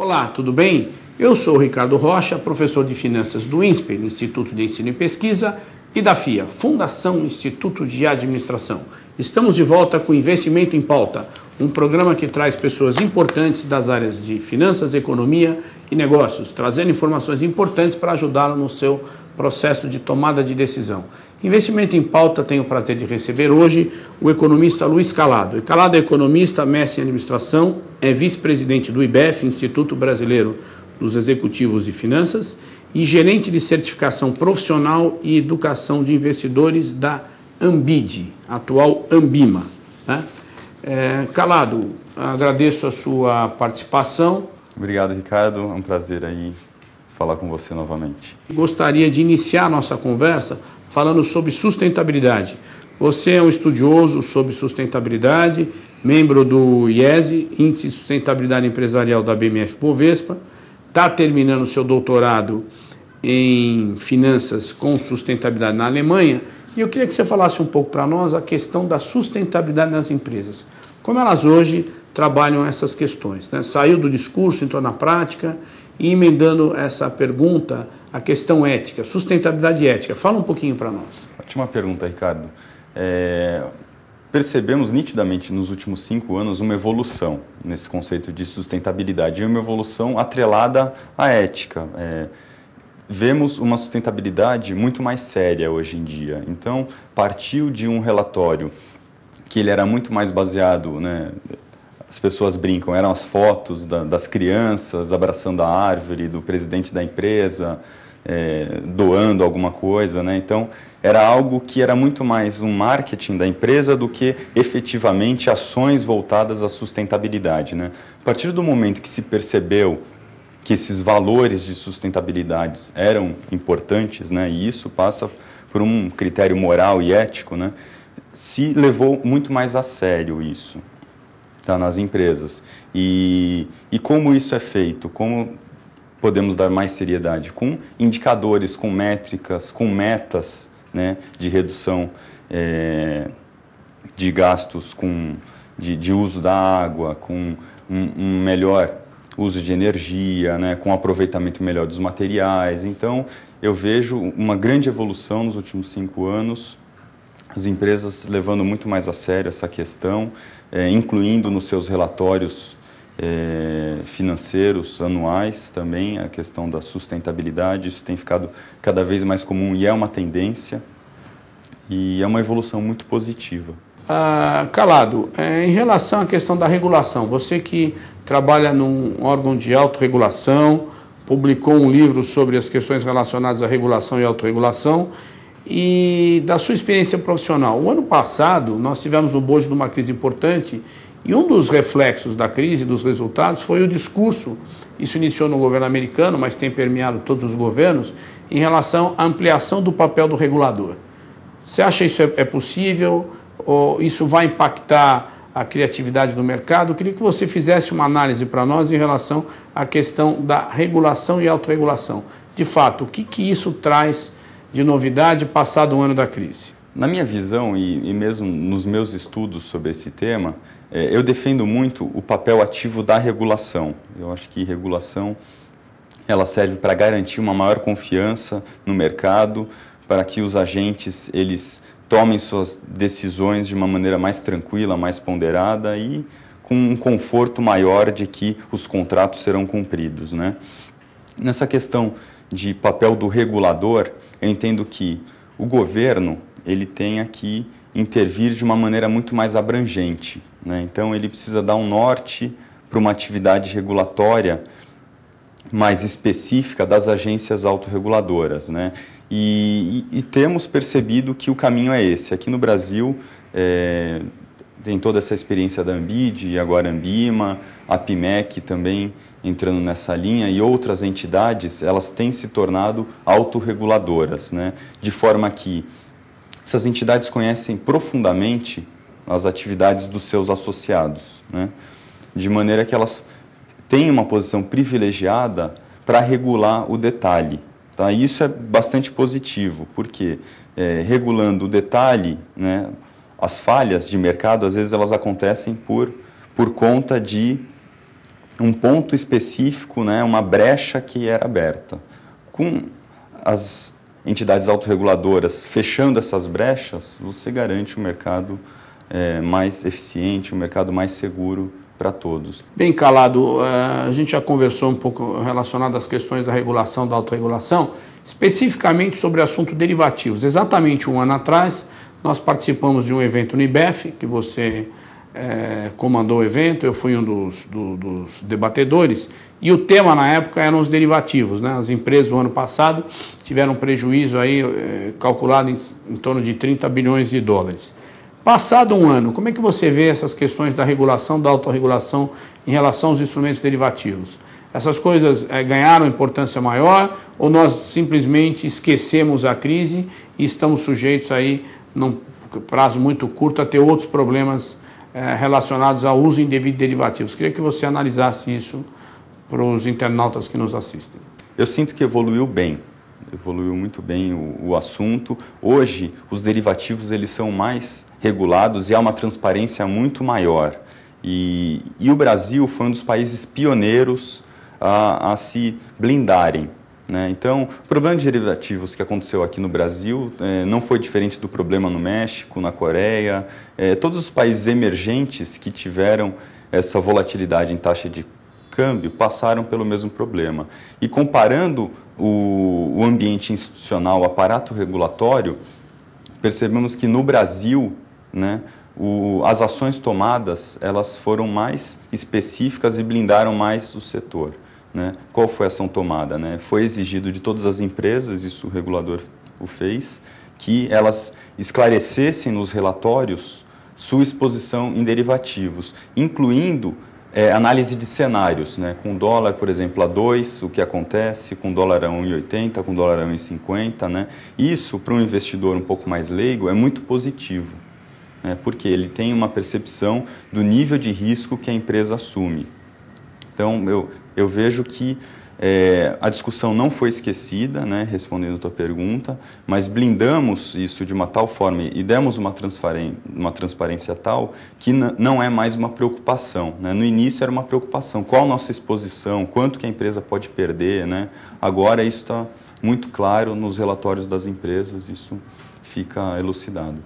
Olá, tudo bem? Eu sou o Ricardo Rocha, professor de Finanças do INSPER, Instituto de Ensino e Pesquisa, e da FIA, Fundação Instituto de Administração. Estamos de volta com Investimento em Pauta, um programa que traz pessoas importantes das áreas de finanças, economia e negócios, trazendo informações importantes para ajudá-lo no seu processo de tomada de decisão. Investimento em Pauta tem o prazer de receber hoje o economista Luiz Calado. O Calado é economista, mestre em administração, é vice-presidente do IBEF, Instituto Brasileiro dos Executivos de Finanças, e gerente de certificação profissional e educação de investidores da Ambid, atual Ambima. Né? Calado, agradeço a sua participação. Obrigado, Ricardo. É um prazer aí falar com você novamente. Gostaria de iniciar a nossa conversa falando sobre sustentabilidade. Você é um estudioso sobre sustentabilidade, membro do IESE, Índice de Sustentabilidade Empresarial da BMF-Bovespa, está terminando seu doutorado em Finanças com Sustentabilidade na Alemanha, e eu queria que você falasse um pouco para nós a questão da sustentabilidade nas empresas. Como elas hoje trabalham essas questões, né? Saiu do discurso, entrou na prática, e emendando essa pergunta, a questão ética, sustentabilidade ética. Fala um pouquinho para nós. Ótima pergunta, Ricardo. Percebemos nitidamente nos últimos 5 anos uma evolução nesse conceito de sustentabilidade, e uma evolução atrelada à ética. Vemos uma sustentabilidade muito mais séria hoje em dia. Então, partiu de um relatório que ele era muito mais baseado, né, as pessoas brincam, eram as fotos das crianças abraçando a árvore, do presidente da empresa, doando alguma coisa, né? Então, era algo que era muito mais um marketing da empresa do que efetivamente ações voltadas à sustentabilidade, né? A partir do momento que se percebeu que esses valores de sustentabilidade eram importantes, né? E isso passa por um critério moral e ético, né? Se levou muito mais a sério isso, tá, nas empresas. E como isso é feito? Como podemos dar mais seriedade? Com indicadores, com métricas, com metas, né, de redução de gastos de uso da água, com um melhor uso de energia, né, com aproveitamento melhor dos materiais. Então, eu vejo uma grande evolução nos últimos 5 anos, as empresas levando muito mais a sério essa questão, incluindo nos seus relatórios financeiros anuais também a questão da sustentabilidade. Isso tem ficado cada vez mais comum e é uma tendência, e é uma evolução muito positiva. Calado, em relação à questão da regulação, você que trabalha num órgão de autorregulação, publicou um livro sobre as questões relacionadas à regulação e autorregulação, e da sua experiência profissional. O ano passado, nós tivemos no bojo de uma crise importante, e um dos reflexos da crise, dos resultados, foi o discurso, isso iniciou no governo americano, mas tem permeado todos os governos, em relação à ampliação do papel do regulador. Você acha isso é possível? Ou isso vai impactar a criatividade do mercado? Eu queria que você fizesse uma análise para nós em relação à questão da regulação e autorregulação. De fato, o que isso traz de novidade passado um ano da crise? Na minha visão, e mesmo nos meus estudos sobre esse tema, eu defendo muito o papel ativo da regulação. Eu acho que regulação ela serve para garantir uma maior confiança no mercado, para que os agentes eles tomem suas decisões de uma maneira mais tranquila, mais ponderada e com um conforto maior de que os contratos serão cumpridos, né? Nessa questão de papel do regulador, eu entendo que o governo ele tem que intervir de uma maneira muito mais abrangente, né? Então, ele precisa dar um norte para uma atividade regulatória mais específica das agências autorreguladoras, né? E temos percebido que o caminho é esse. Aqui no Brasil, tem toda essa experiência da Ambid e agora a Ambima, a PMEC também entrando nessa linha, e outras entidades, elas têm se tornado autorreguladoras, né? De forma que essas entidades conhecem profundamente as atividades dos seus associados, né? De maneira que elas têm uma posição privilegiada para regular o detalhe. Tá? E isso é bastante positivo, porque regulando o detalhe, né, as falhas de mercado, às vezes elas acontecem por conta de um ponto específico, né, uma brecha que era aberta. Com as entidades autorreguladoras fechando essas brechas, você garante um mercado mais eficiente, um mercado mais seguro para todos. Bem, Calado, a gente já conversou um pouco relacionado às questões da regulação, da autorregulação, especificamente sobre o assunto derivativos. Exatamente um ano atrás, nós participamos de um evento no IBEF, que você comandou o evento, eu fui um dos debatedores, e o tema na época eram os derivativos, né? As empresas, no ano passado, tiveram um prejuízo aí, calculado em torno de 30 bilhões de dólares. Passado um ano, como é que você vê essas questões da regulação, da autorregulação em relação aos instrumentos derivativos? Essas coisas ganharam importância maior ou nós simplesmente esquecemos a crise e estamos sujeitos aí, num prazo muito curto, a ter outros problemas relacionados ao uso indevido de derivativos? Queria que você analisasse isso para os internautas que nos assistem. Eu sinto que evoluiu bem. Evoluiu muito bem o assunto. Hoje, os derivativos eles são mais regulados e há uma transparência muito maior. E o Brasil foi um dos países pioneiros a se blindarem, né? Então, o problema de derivativos que aconteceu aqui no Brasil não foi diferente do problema no México, na Coreia. Todos os países emergentes que tiveram essa volatilidade em taxa de câmbio passaram pelo mesmo problema. E comparando o ambiente institucional, o aparato regulatório, percebemos que no Brasil, né, as ações tomadas elas foram mais específicas e blindaram mais o setor, né? Qual foi a ação tomada, né? Foi exigido de todas as empresas, isso o regulador o fez, que elas esclarecessem nos relatórios sua exposição em derivativos, incluindo análise de cenários, né? Com dólar, por exemplo, a 2, o que acontece, com dólar a 1,80, com dólar a 1,50, né? Isso, para um investidor um pouco mais leigo, é muito positivo, né? Porque ele tem uma percepção do nível de risco que a empresa assume. Então, eu vejo que a discussão não foi esquecida, né? Respondendo a tua pergunta, mas blindamos isso de uma tal forma e demos uma transparência tal que não é mais uma preocupação, né? No início era uma preocupação, qual a nossa exposição, quanto que a empresa pode perder, né? Agora isso está muito claro nos relatórios das empresas, isso fica elucidado.